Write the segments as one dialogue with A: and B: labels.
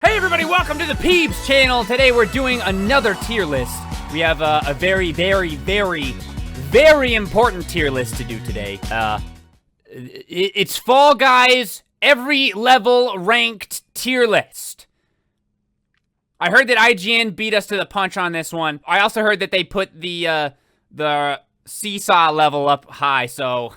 A: Hey everybody, welcome to the Peebs channel. Today we're doing another tier list. We have a very important tier list to do today. It's Fall Guys every level ranked tier list. I heard that IGN beat us to the punch on this one. I also heard that they put the seesaw level up high, so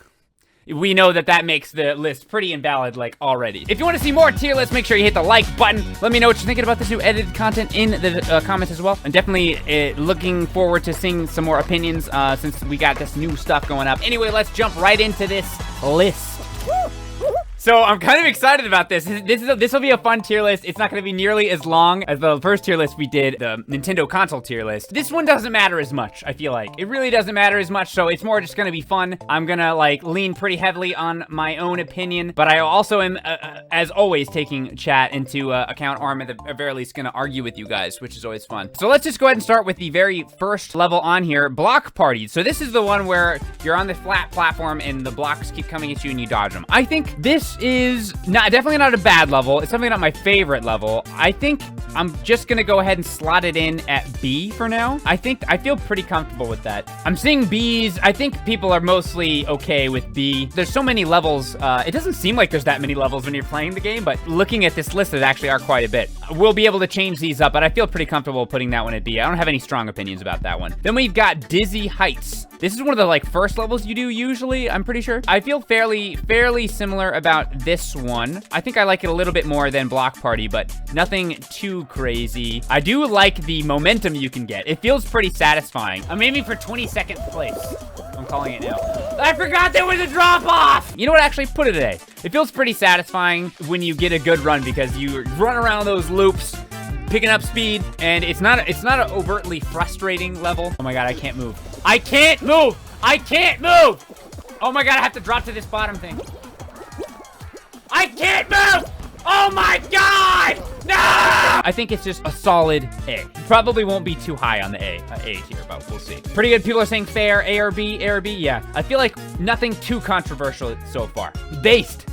A: we know that that makes the list pretty invalid, like, already. If you want to see more tier lists, make sure you hit the like button. Let me know what you're thinking about this new edited content in the comments as well. I'm definitely looking forward to seeing some more opinions since we got this new stuff going up. Anyway, let's jump right into this list. So I'm kind of excited about this. This will be a fun tier list. It's not going to be nearly as long as the first tier list we did, the Nintendo console tier list. This one doesn't matter as much, I feel like. It really doesn't matter as much, so it's more just going to be fun. I'm going to, like, lean pretty heavily on my own opinion, but I also am, as always, taking chat into account, or I'm at the very least going to argue with you guys, which is always fun. So let's just go ahead and start with the very first level on here, block parties. So this is the one where you're on the flat platform and the blocks keep coming at you and you dodge them. I think this is definitely not a bad level. It's definitely not my favorite level. I think I'm just gonna go ahead and slot it in at B for now. I feel pretty comfortable with that. I'm seeing Bs. I think people are mostly okay with B. There's so many levels. It doesn't seem like there's that many levels when you're playing the game, but looking at this list, there actually are quite a bit. We'll be able to change these up, but I feel pretty comfortable putting that one at B. I don't have any strong opinions about that one. Then we've got Dizzy Heights. This is one of the, like, first levels you do usually, I'm pretty sure. I feel fairly similar about this one. I think I like it a little bit more than Block Party, but nothing too crazy. I do like the momentum you can get. It feels pretty satisfying. I'm aiming for 22nd place. I'm calling it now. I forgot there was a drop-off! You know what, actually, put it at A. It feels pretty satisfying when you get a good run because you run around those loops, picking up speed, and it's not an overtly frustrating level. Oh my god, I can't move. I can't move! I can't move! Oh my god, I have to drop to this bottom thing. I can't move! Oh my god! No! I think it's just a solid A. Probably won't be too high on the A tier, but we'll see. Pretty good. People are saying fair, A or B, A or B. Yeah. I feel like nothing too controversial so far. Based.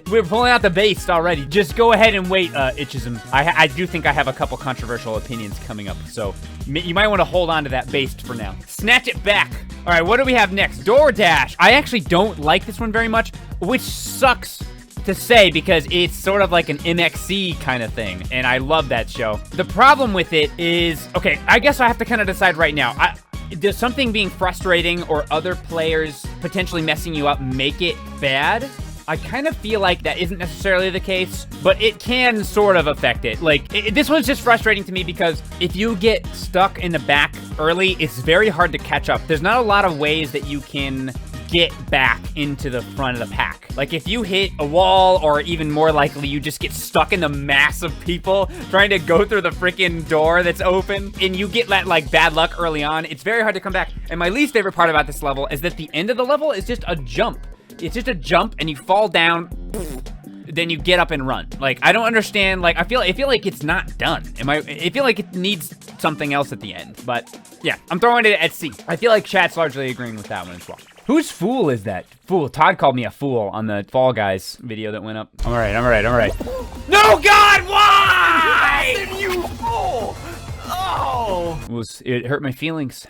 A: We're pulling out the based already. Just go ahead and wait, Itchism. I do think I have a couple controversial opinions coming up, so you might want to hold on to that based for now. Snatch it back. All right, what do we have next? DoorDash. I actually don't like this one very much, which sucks to say because it's sort of like an MXC kind of thing, and I love that show. The problem with it is, okay, I guess I have to kind of decide right now. Does something being frustrating or other players potentially messing you up make it bad? I kind of feel like that isn't necessarily the case, but it can sort of affect it. Like, this one's just frustrating to me because if you get stuck in the back early, it's very hard to catch up. There's not a lot of ways that you can get back into the front of the pack. Like, if you hit a wall, or even more likely, you just get stuck in the mass of people trying to go through the freaking door that's open, and you get that, like, bad luck early on, it's very hard to come back. And my least favorite part about this level is that the end of the level is just a jump. It's just a jump, and you fall down, then you get up and run. Like, I don't understand. Like, I feel like it's not done. I feel like it needs something else at the end. But yeah, I'm throwing it at C. I feel like chat's largely agreeing with that one as well. Whose fool is that? Fool. Todd called me a fool on the Fall Guys video that went up. All right. No, God, why? You fool! Oh! It hurt my feelings.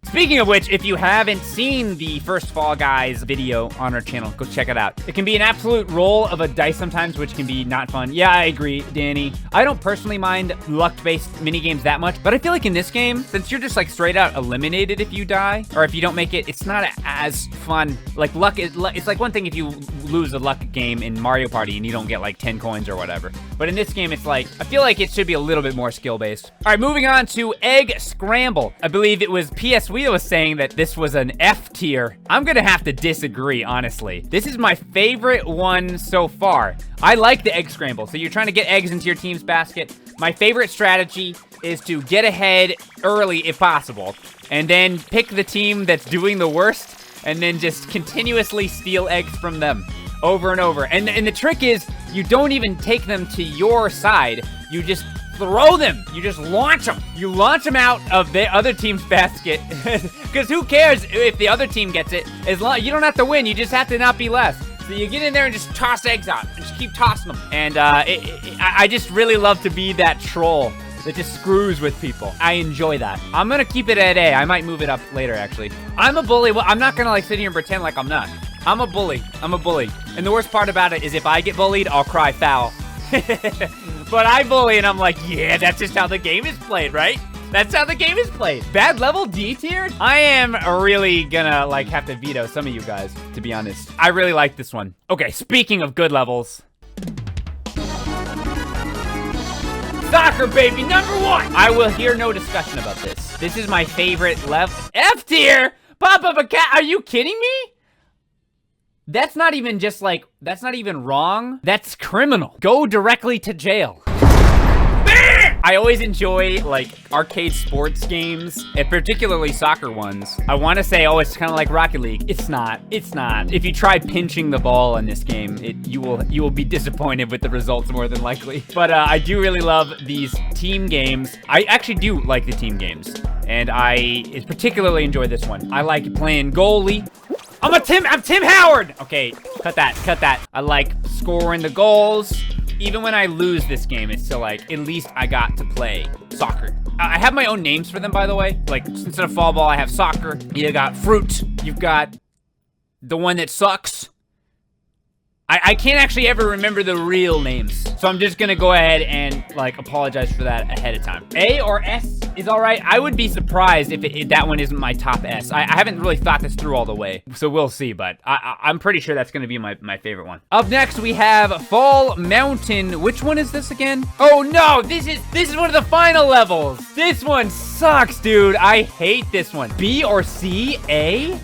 A: Speaking of which, if you haven't seen the first Fall Guys video on our channel, go check it out. It can be an absolute roll of a dice sometimes, which can be not fun. Yeah, I agree, Danny. I don't personally mind luck-based minigames that much, but I feel like in this game, since you're just like straight out eliminated if you die, or if you don't make it, it's not as fun. Like, it's like one thing if you lose a luck game in Mario Party and you don't get like 10 coins or whatever. But in this game, it's like, I feel like it should be a little bit more skill-based. All right, moving on to Egg Scramble. I believe it was PS Wheel was saying that this was an F tier. I'm gonna have to disagree, honestly. This is my favorite one so far. I like the Egg Scramble. So you're trying to get eggs into your team's basket. My favorite strategy is to get ahead early if possible, and then pick the team that's doing the worst, and then just continuously steal eggs from them over and over. And the trick is, you don't even take them to your side. You just throw them. You just launch them. You launch them out of the other team's basket. Because who cares if the other team gets it? As long you don't have to win. You just have to not be last. So you get in there and just toss eggs out. And just keep tossing them. And I just really love to be that troll that just screws with people. I enjoy that. I'm gonna keep it at A. I might move it up later, actually. I'm a bully. Well, I'm not gonna like sit here and pretend like I'm not. I'm a bully. I'm a bully. And the worst part about it is if I get bullied, I'll cry foul. But I bully and I'm like, yeah, that's just how the game is played, right? That's how the game is played. Bad level, D tier? I am really gonna like have to veto some of you guys, to be honest. I really like this one. Okay, speaking of good levels. Soccer, baby, #1. I will hear no discussion about this. This is my favorite level. F tier? Pop up a cat. Are you kidding me? That's not even just like, that's not even wrong. That's criminal. Go directly to jail. I always enjoy like arcade sports games, and particularly soccer ones. I want to say, oh, it's kind of like Rocket League. It's not. It's not. If you try pinching the ball in this game, you will be disappointed with the results more than likely. But I do really love these team games. I actually do like the team games, and I particularly enjoy this one. I like playing goalie. I'm Tim Howard. Okay, cut that. I like scoring the goals. Even when I lose this game, it's still like, at least I got to play soccer. I have my own names for them, by the way. Like, instead of fall ball, I have soccer. You got fruit. You've got the one that sucks. I can't actually ever remember the real names. So I'm just gonna go ahead and like apologize for that ahead of time. A or S is all right. I would be surprised if that one isn't my top S. I haven't really thought this through all the way, so we'll see, but I'm pretty sure that's gonna be my favorite one. Up next, we have Fall Mountain. Which one is this again? Oh no, this is one of the final levels. This one sucks, dude. I hate this one. B or C? A?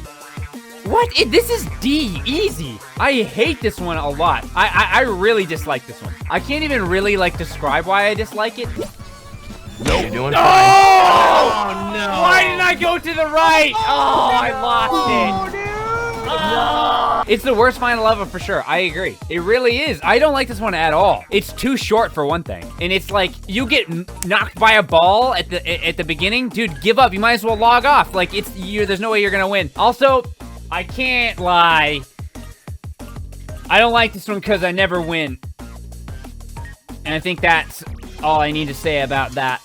A: What? This is D, easy. I hate this one a lot. I really dislike this one. I can't even really like describe why I dislike it.
B: Nope. You're doing
A: no!
B: fine. Oh no!
A: Why did I go to the right? Oh, I lost it. It's the worst final level for sure. I agree. It really is. I don't like this one at all. It's too short for one thing, and it's like you get knocked by a ball at the beginning, dude. Give up. You might as well log off. Like there's no way you're gonna win. Also, I can't lie. I don't like this one because I never win. And I think that's all I need to say about that.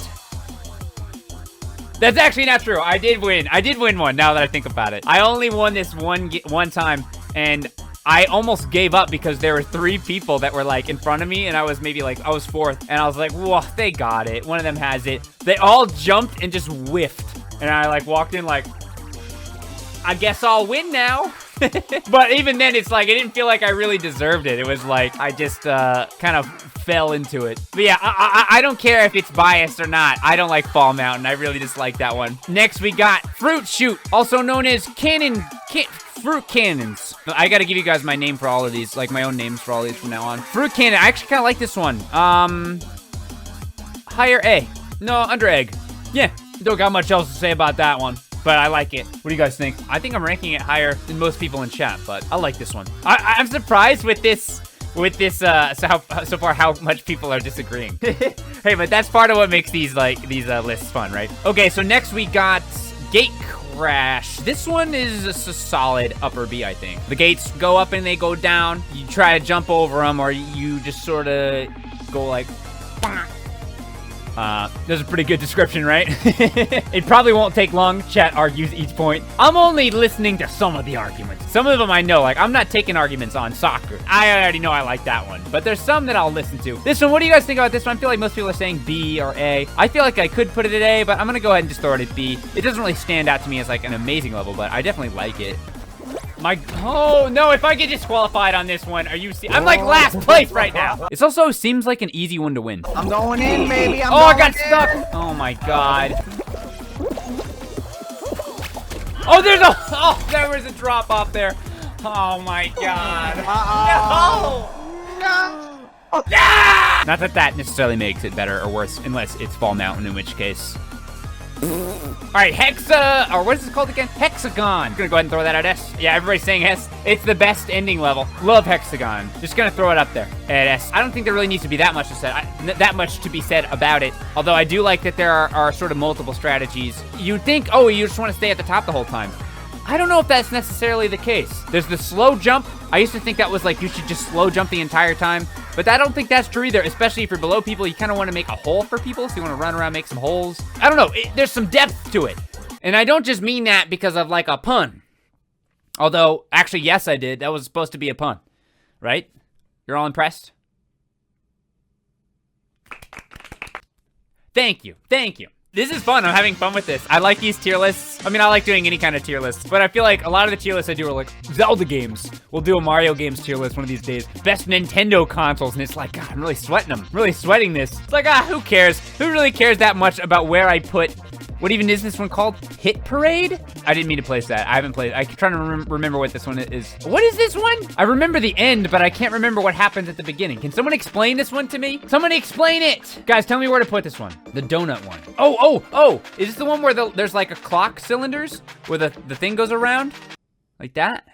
A: That's actually not true. I did win. I did win one now that I think about it. I only won this one time, and I almost gave up because there were 3 people that were like in front of me, and I was maybe like, I was 4th, and I was like, whoa, they got it. One of them has it. They all jumped and just whiffed. And I like walked in like, I guess I'll win now. But even then, it's like, I didn't feel like I really deserved it. It was like, I just kind of fell into it. But yeah, I don't care if it's biased or not. I don't like Fall Mountain. I really dislike that one. Next, we got Fruit Shoot, also known as Fruit Cannons. I gotta give you guys my name for all of these, like my own names for all these from now on. Fruit Cannon, I actually kind of like this one. Higher A. No, under egg. Yeah, don't got much else to say about that one. But I like it. What do you guys think? I think I'm ranking it higher than most people in chat, but I like this one. I'm surprised with this, so far how much people are disagreeing. Hey, but that's part of what makes these lists fun, right? Okay, so next we got Gate Crash. This one is a solid upper B, I think. The gates go up and they go down. You try to jump over them, or you just sort of go like, That's a pretty good description, right? It probably won't take long. Chat argues each point. I'm only listening to some of the arguments. Some of them I know, like, I'm not taking arguments on soccer. I already know I like that one, but there's some that I'll listen to. This one, what do you guys think about this one? I feel like most people are saying B or A. I feel like I could put it at A, but I'm gonna go ahead and just throw it at B. It doesn't really stand out to me as, like, an amazing level, but I definitely like it. Oh no, if I get disqualified on this one, I'm like last place right now. This also seems like an easy one to win.
B: I'm going in, baby.
A: I got stuck. Oh my god. Oh, there was a drop off there. Oh my god. No! Yeah! Not that necessarily makes it better or worse, unless it's Fall Mountain, in which case. Alright, what is this called again? Hexagon. I'm gonna go ahead and throw that at S. Yeah, everybody's saying S. It's the best ending level. Love Hexagon. Just gonna throw it up there at S. I don't think there really needs to be that much to be said about it. Although I do like that there are sort of multiple strategies. You'd think, oh, you just want to stay at the top the whole time. I don't know if that's necessarily the case. There's the slow jump. I used to think that was like you should just slow jump the entire time, but I don't think that's true either, especially if you're below people. You kind of want to make a hole for people, so you want to run around, make some holes. I don't know. There's some depth to it. And I don't just mean that because of like a pun. Although, actually, yes, I did. That was supposed to be a pun, right? You're all impressed? Thank you. Thank you. This is fun. I'm having fun with this. I like these tier lists. I mean, I like doing any kind of tier lists, but I feel like a lot of the tier lists I do are like Zelda games. We'll do a Mario games tier list one of these days. Best Nintendo consoles, and it's like, God, I'm really sweating them. I'm really sweating this. It's like, who cares? Who really cares that much about where I put... What even is this one called? Hit Parade? I didn't mean to place that. I haven't played. I'm trying to remember what this one is. What is this one? I remember the end, but I can't remember what happens at the beginning. Can someone explain this one to me? Somebody explain it! Guys, tell me where to put this one. The donut one. Oh! Is this the one where there's like a clock cylinders? Where the thing goes around? Like that?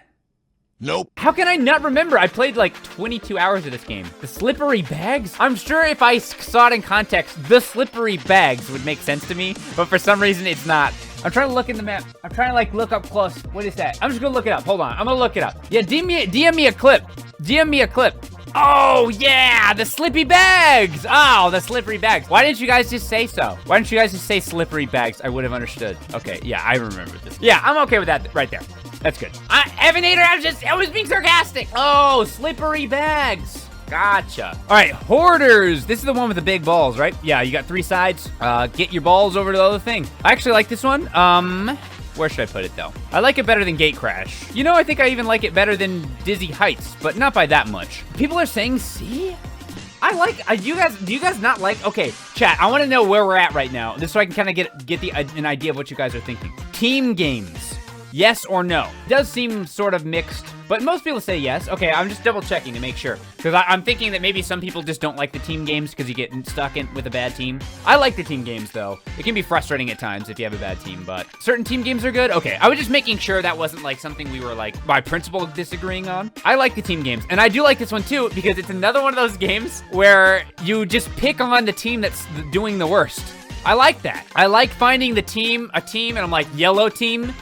C: Nope.
A: How can I not remember? I played like 22 hours of this game. The slippery bags? I'm sure if I saw it in context, the slippery bags would make sense to me, but for some reason it's not. I'm trying to look in the map. I'm trying to like look up close. What is that? I'm just gonna look it up. Hold on. I'm gonna look it up. Yeah, DM me a clip. DM me a clip. Oh, yeah, the slippy bags. Oh, the slippery bags. Why didn't you guys just say so? Why didn't you guys just say slippery bags? I would have understood. Okay, yeah, I remember this. Yeah, I'm okay with that right there. That's good. Evanator, I was being sarcastic. Oh, slippery bags. Gotcha. All right, hoarders. This is the one with the big balls, right? Yeah, you got 3 sides. Get your balls over to the other thing. I actually like this one. Where should I put it, though? I like it better than Gate Crash. You know, I think I even like it better than Dizzy Heights, but not by that much. People are saying C? I like, do you guys not like, okay, chat, I want to know where we're at right now, just so I can kind of get an idea of what you guys are thinking. Team games. Yes or no? It does seem sort of mixed, but most people say yes. Okay, I'm just double checking to make sure. Because I'm thinking that maybe some people just don't like the team games because you get stuck in with a bad team. I like the team games though. It can be frustrating at times if you have a bad team, but certain team games are good. Okay, I was just making sure that wasn't like something we were like by principle disagreeing on. I like the team games, and I do like this one too because it's another one of those games where you just pick on the team that's doing the worst. I like that. I like finding a team, and I'm like, yellow team,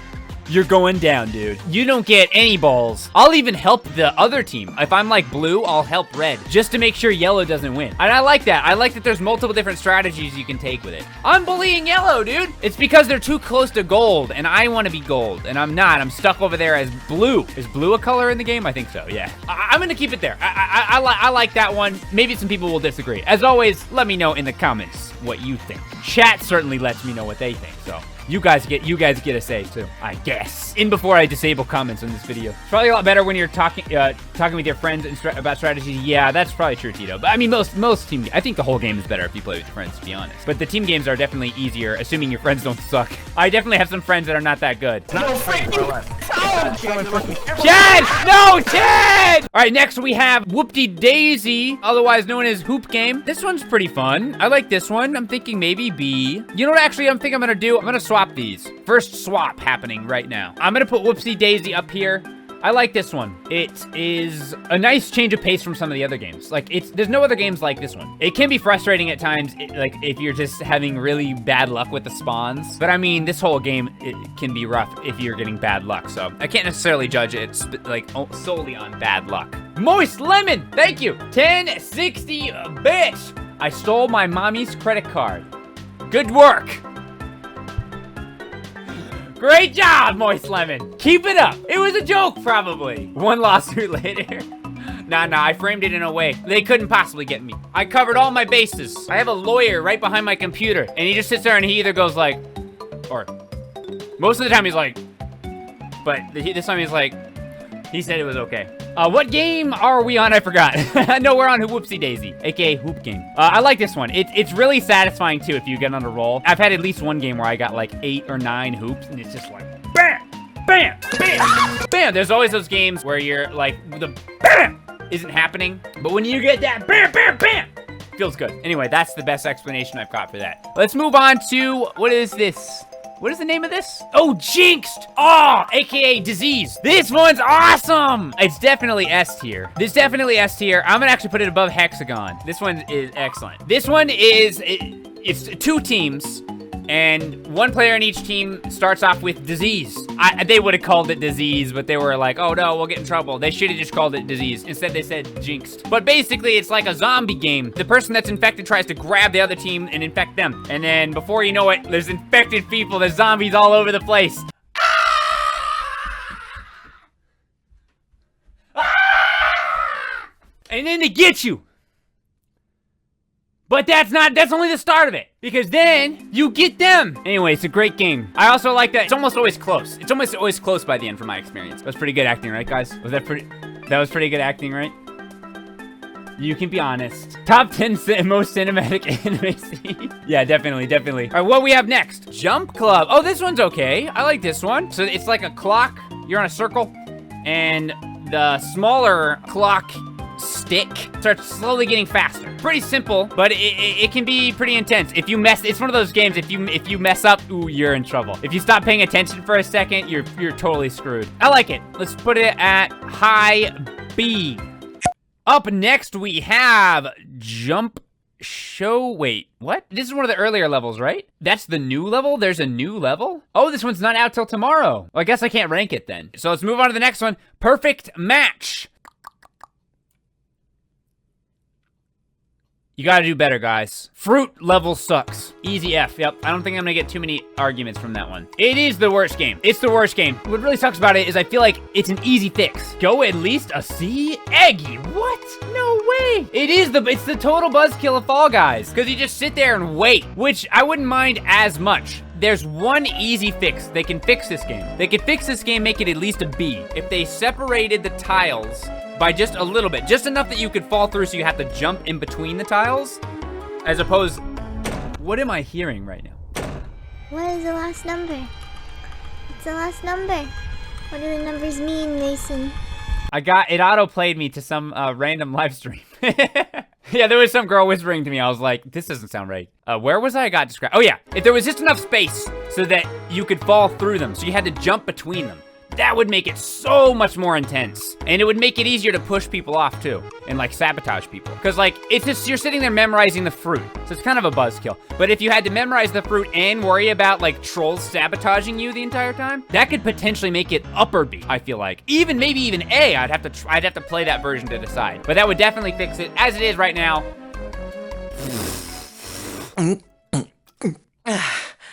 A: you're going down, dude. You don't get any balls. I'll even help the other team. If I'm like blue, I'll help red just to make sure yellow doesn't win. And I like that. I like that there's multiple different strategies you can take with it. I'm bullying yellow, dude. It's because they're too close to gold and I want to be gold and I'm not. I'm stuck over there as blue. Is blue a color in the game? I think so, yeah. I'm gonna keep it there. I like that one. Maybe some people will disagree. As always, let me know in the comments what you think. Chat certainly lets me know what they think, so. You guys get a say too, I guess. In before I disable comments on this video. It's probably a lot better when you're talking with your friends about strategies. Yeah, that's probably true, Tito. But I mean, most team. I think the whole game is better if you play with your friends, to be honest. But the team games are definitely easier, assuming your friends don't suck. I definitely have some friends that are not that good. Chad! No, Chad! All right, next we have Whoop-de-Daisy, otherwise known as Hoop Game. This one's pretty fun. I like this one. I'm thinking maybe B. You know what? Actually, I'm gonna do. I'm gonna swap these. First swap happening right now. I'm gonna put Whoopsie-Daisy up here. I like this one. It is a nice change of pace from some of the other games. Like, there's no other games like this one. It can be frustrating at times, like, if you're just having really bad luck with the spawns. But, I mean, this whole game, it can be rough if you're getting bad luck. So, I can't necessarily judge it, like, solely on bad luck. Moist Lemon! Thank you! 1060, bitch! I stole my mommy's credit card. Good work! Great job, Moist Lemon. Keep it up. It was a joke, probably. One lawsuit later. Nah, I framed it in a way they couldn't possibly get me. I covered all my bases. I have a lawyer right behind my computer, and he just sits there and he either goes like, or most of the time he's like, but this time he's like, he said it was okay. What game are we on? I forgot. No, we're on Whoopsie Daisy, aka Hoop Game. I like this one. It's really satisfying too if you get on a roll. I've had at least one game where I got like 8 or 9 hoops, and it's just like bam, bam, bam, bam. There's always those games where you're like the bam isn't happening, but when you get that bam, bam, bam, feels good. Anyway, that's the best explanation I've got for that. Let's move on to what is this? What is the name of this? Oh, Jinxed! Oh, aka Disease. This one's awesome! It's definitely S tier. This is definitely S tier. I'm gonna actually put it above Hexagon. This one is excellent. This one is, it's 2 teams. and one player in each team starts off with disease. They would have called it disease, but they were like, oh no, we'll get in trouble. They should have just called it disease. Instead, they said jinxed. But basically, it's like a zombie game. The person that's infected tries to grab the other team and infect them. And then before you know it, there's infected people, there's zombies all over the place. And then they get you. But that's only the start of it. Because then you get them. Anyway, it's a great game. I also like that it's almost always close. It's almost always close by the end from my experience. That was pretty good acting, right, guys? That was pretty good acting, right? You can be honest. Top 10 most cinematic anime scene. Yeah, definitely. All right, what we have next? Jump Club. Oh, this one's okay. I like this one. So it's like a clock. You're on a circle. And the smaller clock stick starts slowly getting faster. Pretty simple, but it can be pretty intense. If you mess, it's one of those games, if you mess up, ooh, you're in trouble. If you stop paying attention for a second, you're totally screwed. I like it. Let's put it at high B. Up next, we have Jump Show. Wait, what? This is one of the earlier levels, right? That's the new level? There's a new level? Oh, this one's not out till tomorrow. Well, I guess I can't rank it then. So let's move on to the next one. Perfect Match. You gotta do better, guys. Fruit level sucks. Easy F, yep. I don't think I'm gonna get too many arguments from that one. It is the worst game. It's the worst game. What really sucks about it is I feel like it's an easy fix. Go at least a C? Eggy, what? No way. It's the total buzzkill of Fall Guys. Because you just sit there and wait, which I wouldn't mind as much. There's one easy fix. They can fix this game. They could fix this game, make it at least a B. If they separated the tiles by just a little bit, just enough that you could fall through so you have to jump in between the tiles, as opposed, what am I hearing right now?
C: What is the last number? It's the last number. What do the numbers mean, Mason?
A: It auto-played me to some random live stream. Yeah, there was some girl whispering to me. I was like, this doesn't sound right. Where was I got described? Oh yeah, if there was just enough space so that you could fall through them, so you had to jump between them, that would make it so much more intense. And it would make it easier to push people off too, and like sabotage people. Cause like, it's just, you're sitting there memorizing the fruit. So it's kind of a buzzkill. But if you had to memorize the fruit and worry about like trolls sabotaging you the entire time, that could potentially make it upper B, I feel like. Maybe even A, I'd have to play that version to decide. But that would definitely fix it. As it is right now.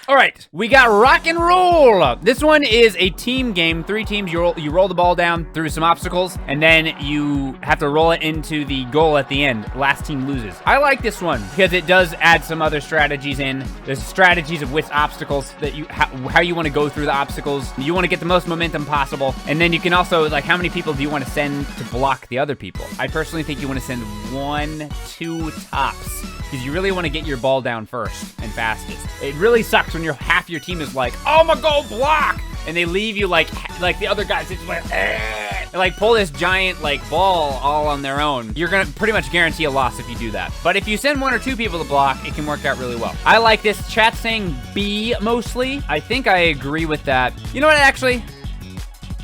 A: All right, we got Rock and Roll. This one is a team game, 3 teams. You roll the ball down through some obstacles, and then you have to roll it into the goal at the end. Last team loses. I like this one because it does add some other strategies in. There's strategies of which obstacles that how you want to go through the obstacles. You want to get the most momentum possible, and then you can also, like, how many people do you want to send to block the other people? I personally think you want to send 1, 2 tops, because you really want to get your ball down first and fastest. It really sucks when half your team is like, oh, I'm gonna go block, and they leave you like the other guys just like, and like pull this giant like ball all on their own. You're gonna pretty much guarantee a loss if you do that. But if you send 1 or 2 people to block, it can work out really well. I like this. Chat saying B mostly. I think I agree with that. You know what, actually?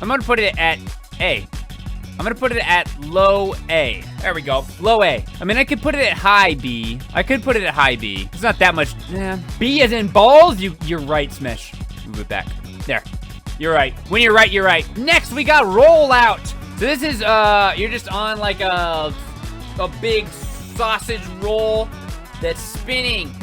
A: I'm gonna put it at A. I'm gonna put it at low A. There we go, low A. I mean, I could put it at high B. It's not that much. B as in balls? You're right, Smish. Move it back. There. You're right. When you're right, you're right. Next, we got Rollout. So this is, you're just on like a big sausage roll that's spinning.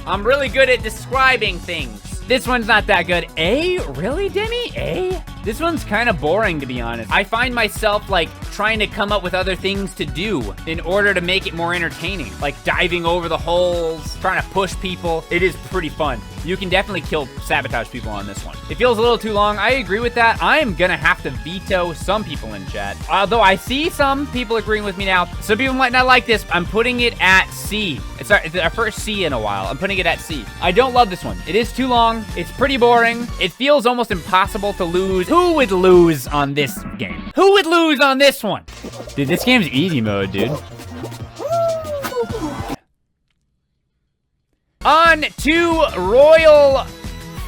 A: I'm really good at describing things. This one's not that good. A? Really, Demi? A? This one's kind of boring, to be honest. I find myself, like, trying to come up with other things to do in order to make it more entertaining. Like diving over the holes, trying to push people. It is pretty fun. You can definitely sabotage people on this one. It feels a little too long. I agree with that. I'm gonna have to veto some people in chat. Although I see some people agreeing with me now. Some people might not like this. I'm putting it at C. It's our first C in a while. I'm putting it at C. I don't love this one. It is too long. It's pretty boring. It feels almost impossible to lose. Who would lose on this game? Who would lose on this one? Dude, this game's easy mode, dude. On to Royal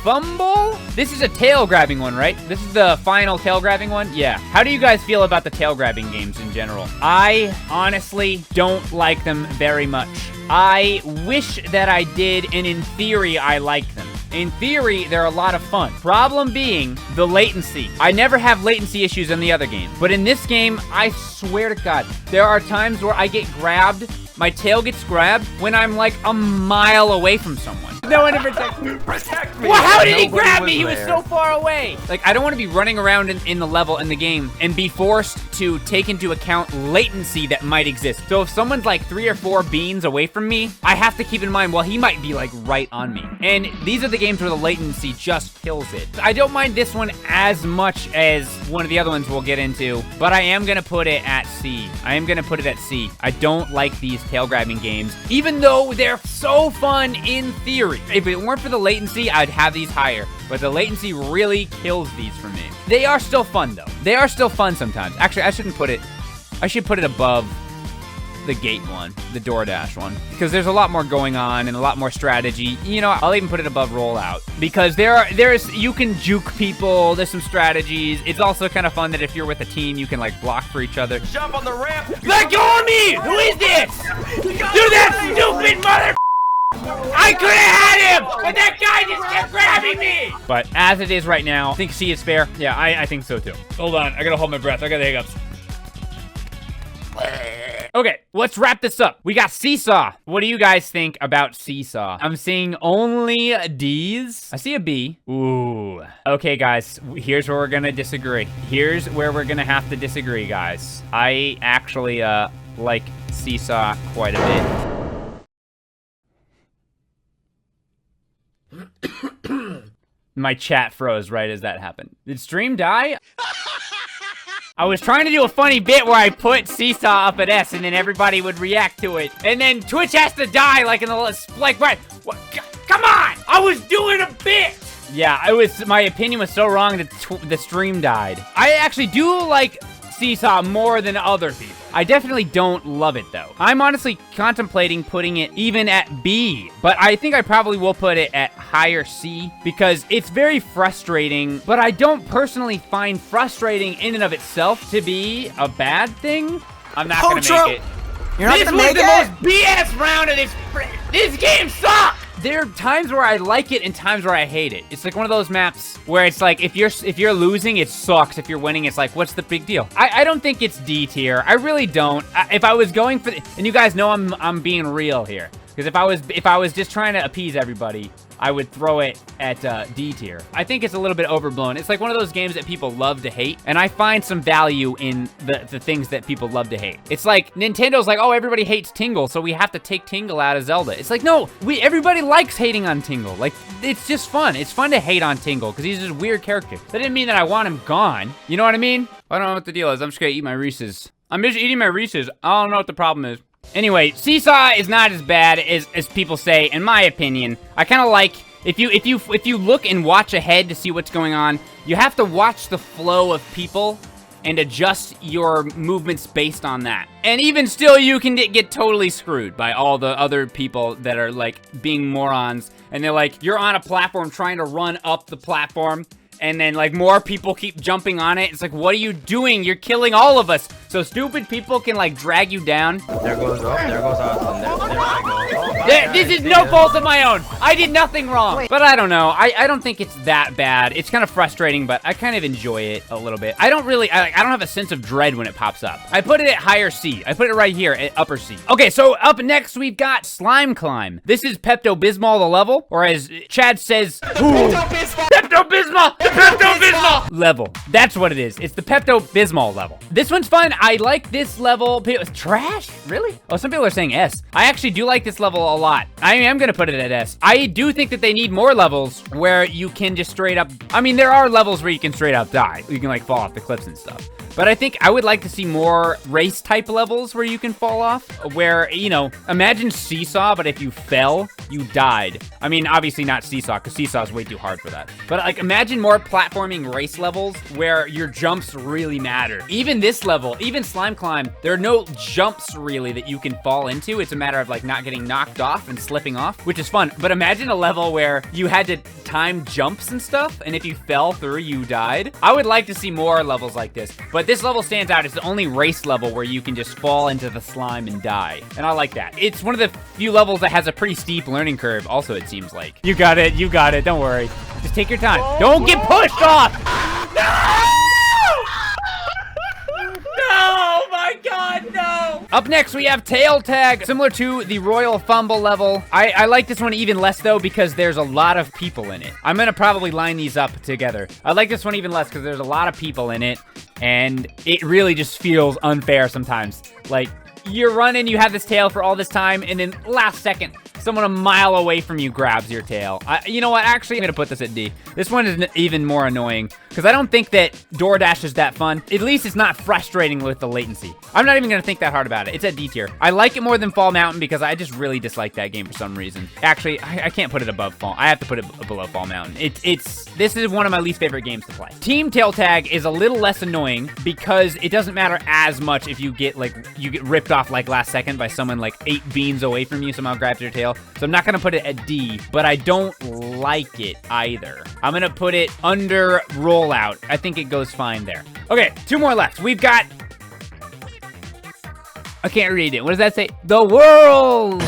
A: fumble. This is a tail grabbing one, right? This is the final tail grabbing one? Yeah. How do you guys feel about the tail grabbing games in general? I honestly don't like them very much. I wish that I did, and in theory, I like them. In theory, they're a lot of fun. Problem being, the latency. I never have latency issues in the other game. But in this game, I swear to God, there are times where I get grabbed, my tail gets grabbed, when I'm like a mile away from someone. No one to protect me.
B: Protect me.
A: Well, how did he
B: Nobody
A: grab me? He was
B: there.
A: so far away. Like, I don't want to be running around in the level, in the game, and be forced to take into account latency that might exist. So if someone's like 3 or 4 beans away from me, I have to keep in mind, well, he might be like right on me. And these are the games where the latency just kills it. I don't mind this one as much as one of the other ones we'll get into, but I am gonna put it at C. I am gonna put it at C. I don't like these tail grabbing games, even though they're so fun in theory. If it weren't for the latency, I'd have these higher, but the latency really kills these for me. They are still fun though. They are still fun sometimes. Actually, I should put it above the gate one, the DoorDash one, because there's a lot more going on and a lot more strategy. You know, I'll even put it above Rollout, because you can juke people, there's some strategies. It's also kind of fun that if you're with a team, you can like block for each other.
B: Jump on the ramp.
A: Let go of me! Who is this? Do that stupid mother... I could have had him, but that guy just kept grabbing me! But as it is right now, I think C is fair. Yeah, I think so too. Hold on, I gotta hold my breath. I got the hiccups. Okay, let's wrap this up. We got Seesaw. What do you guys think about Seesaw? I'm seeing only D's. I see a B. Ooh. Okay, guys, here's where we're gonna disagree. Here's where we're gonna have to disagree, guys. I actually, like Seesaw quite a bit. My chat froze right as that happened. Did stream die? I was trying to do a funny bit where I put Seesaw up at S and then everybody would react to it. And then Twitch has to die like in the, like, right. What? Come on! I was doing a bit! Yeah, my opinion was so wrong that the stream died. I actually do like Seesaw more than other people. I definitely don't love it though. I'm honestly contemplating putting it even at B, but I think I probably will put it at higher C because it's very frustrating, but I don't personally find frustrating in and of itself to be a bad thing. I'm not gonna make it.
B: You're not gonna make it?
A: This was the most BS round of this game sucks! There are times where I like it and times where I hate it. It's like one of those maps where it's like, if you're losing, it sucks. If you're winning, it's like, what's the big deal? I don't think it's D tier. I really don't. If I was going for, and you guys know I'm being real here. Because if I was just trying to appease everybody, I would throw it at D tier. I think it's a little bit overblown. It's like one of those games that people love to hate, and I find some value in the things that people love to hate. It's like Nintendo's like, oh, everybody hates Tingle, so we have to take Tingle out of Zelda. It's like, no, everybody likes hating on Tingle. Like, it's just fun. It's fun to hate on Tingle because he's just a weird character. That didn't mean that I want him gone. You know what I mean? I don't know what the deal is. I'm just gonna eat my Reese's. I'm just eating my Reese's. I don't know what the problem is. Anyway, Seesaw is not as bad as people say, in my opinion. I kind of like, if you look and watch ahead to see what's going on, you have to watch the flow of people and adjust your movements based on that. And even still, you can get totally screwed by all the other people that are like being morons. And they're like, you're on a platform trying to run up the platform, and then like more people keep jumping on it. It's like, what are you doing? You're killing all of us. So stupid people can like drag you down.
B: There goes up, there goes out, and there I go. Oh,
A: This is no fault of my own. I did nothing wrong. But I don't know. I don't think it's that bad. It's kind of frustrating, but I kind of enjoy it a little bit. I don't have a sense of dread when it pops up. I put it at higher C. I put it right here at upper C. Okay, so up next we've got Slime Climb. This is Pepto-Bismol the level, or as Chad says, Pepto-Bismol! The Pepto-Bismol level. That's what it is. It's the Pepto-Bismol level. This one's fun. I like this level. Trash? Really? Oh, some people are saying S. I actually do like this level a lot. I am gonna put it at S. I do think that they need more levels where you can just straight up, I mean, there are levels where you can straight up die. You can like fall off the cliffs and stuff. But I think I would like to see more race type levels where you can fall off, where, you know, imagine Seesaw, but if you fell, you died. I mean, obviously not Seesaw, because Seesaw is way too hard for that. But like, imagine more platforming race levels where your jumps really matter. Even this level, even Slime Climb, there are no jumps really that you can fall into. It's a matter of like not getting knocked off and slipping off, which is fun. But imagine a level where you had to time jumps and stuff, and if you fell through, you died. I would like to see more levels like this, but this level stands out. It's the only race level where you can just fall into the slime and die, and I like that. It's one of the few levels that has a pretty steep learning curve, also, it seems like. You got it, don't worry. Just take your time. Don't get pushed off! No! Oh my god, no! Up next, we have Tail Tag, similar to the Royal Fumble level. I like this one even less, though, because there's a lot of people in it. I'm gonna probably line these up together. I like this one even less because there's a lot of people in it, and it really just feels unfair sometimes. Like, you're running, you have this tail for all this time, and then last second, someone a mile away from you grabs your tail. You know what? Actually, I'm gonna put this at D. This one is even more annoying because I don't think that DoorDash is that fun. At least it's not frustrating with the latency. I'm not even gonna think that hard about it. It's at D tier. I like it more than Fall Mountain because I just really dislike that game for some reason. Actually, I can't put it above Fall. I have to put it below Fall Mountain. This is one of my least favorite games to play. Team Tail Tag is a little less annoying because it doesn't matter as much if you get ripped off like last second by someone like 8 beans away from you, somehow grabs your tail. So I'm not gonna put it at D, but I don't like it either. I'm gonna put it under Rollout. I think it goes fine there. Okay, 2 more left. We've got... I can't read it. What does that say? The World!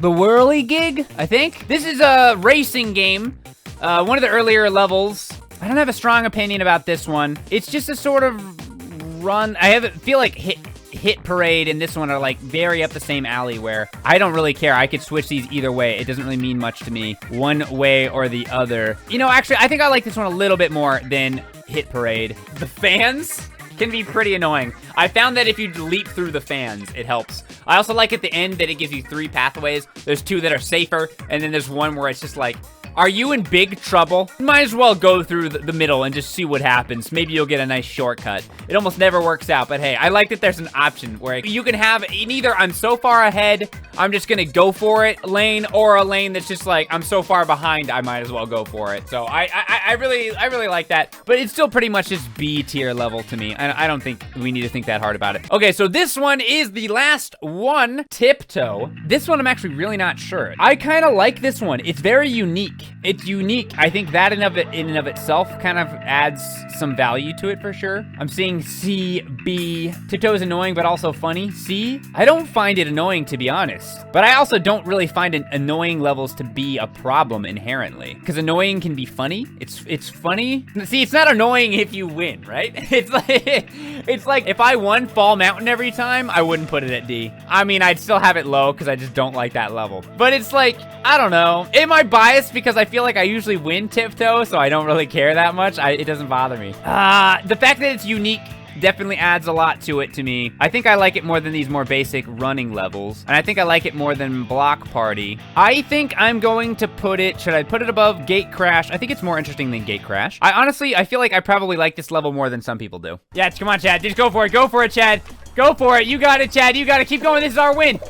A: The Whirly-Gig, I think? This is a racing game. One of the earlier levels. I don't have a strong opinion about this one. It's just a sort of run. Feel like Hit Parade and this one are like very up the same alley where I don't really care. I could switch these either way. It doesn't really mean much to me one way or the other. You know, actually, I think I like this one a little bit more than Hit Parade. The fans can be pretty annoying. I found that if you leap through the fans, it helps. I also like at the end that it gives you 3 pathways. There's 2 that are safer, and then there's one where it's just like, are you in big trouble? You might as well go through the middle and just see what happens. Maybe you'll get a nice shortcut. It almost never works out, but hey, I like that there's an option where you can have either I'm so far ahead, I'm just gonna go for it lane, or a lane that's just like, I'm so far behind, I might as well go for it. So I really like that, but it's still pretty much just B tier level to me. I don't think we need to think that hard about it. Okay, so this one is the last one, Tiptoe. This one I'm actually really not sure. I kind of like this one. It's very unique. It's unique. I think that in and of itself kind of adds some value to it for sure. I'm seeing C, B. Tiptoe is annoying, but also funny. C. I don't find it annoying, to be honest. But I also don't really find annoying levels to be a problem inherently. Because annoying can be funny. It's funny. See, it's not annoying if you win, right? It's like if I won Fall Mountain every time, I wouldn't put it at D. I mean, I'd still have it low because I just don't like that level. But it's like, I don't know. Am I biased because I feel like I usually win Tiptoe, so I don't really care that much? It doesn't bother me. The fact that it's unique definitely adds a lot to it to me. I think I like it more than these more basic running levels, and I think I like it more than Block Party. I think I'm going to put it, should I put it above Gate Crash? I think it's more interesting than Gate Crash. I feel like I probably like this level more than some people do. Yeah, come on, Chad, just go for it, Chad. Go for it, you got it, Chad, you got to keep going, this is our win.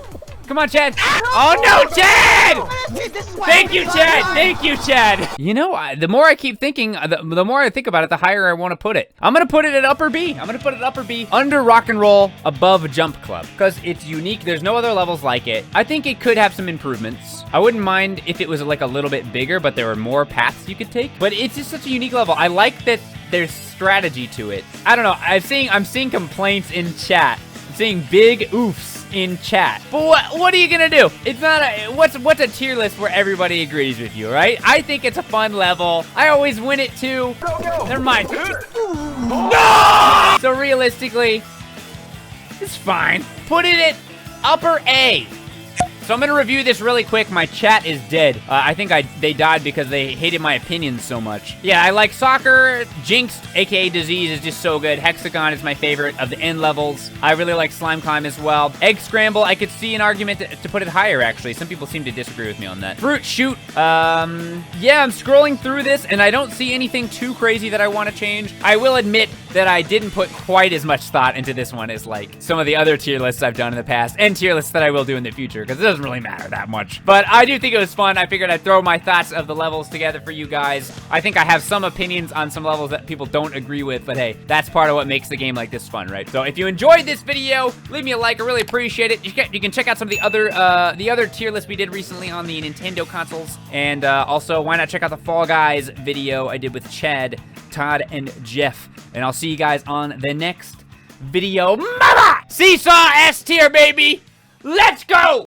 A: Come on, Chad. Oh, no, Chad! Thank you, Chad. Thank you, Chad. You know, the more I keep thinking, the more I think about it, the higher I want to put it. I'm going to put it at upper B. I'm going to put it upper B, under Rock and Roll, above Jump Club, because it's unique. There's no other levels like it. I think it could have some improvements. I wouldn't mind if it was like a little bit bigger, but there were more paths you could take. But it's just such a unique level. I like that there's strategy to it. I don't know. I'm seeing complaints in chat. I'm seeing big oofs in chat. But what are you gonna do? It's not a what's a tier list where everybody agrees with you, right? I think it's a fun level. I always win it too. Never mind. No! So realistically, it's fine. Put it at upper A. So I'm gonna review this really quick. My chat is dead. I think they died because they hated my opinions so much. Yeah, I like Soccer. Jinxed, aka Disease, is just so good. Hexagon is my favorite of the end levels. I really like Slime Climb as well. Egg Scramble, I could see an argument to put it higher, actually. Some people seem to disagree with me on that. Fruit Shoot, yeah, I'm scrolling through this, and I don't see anything too crazy that I want to change. I will admit, that I didn't put quite as much thought into this one as like some of the other tier lists I've done in the past and tier lists that I will do in the future, because it doesn't really matter that much. But I do think it was fun. I figured I'd throw my thoughts of the levels together for you guys. I think I have some opinions on some levels that people don't agree with, but hey, that's part of what makes the game like this fun, right? So if you enjoyed this video, leave me a like. I really appreciate it. You can check out some of the other tier lists we did recently on the Nintendo consoles, and also why not check out the Fall Guys video I did with Chad, Todd, and Jeff. And I'll see you guys on the next video. Mama! Seesaw S tier, baby! Let's go!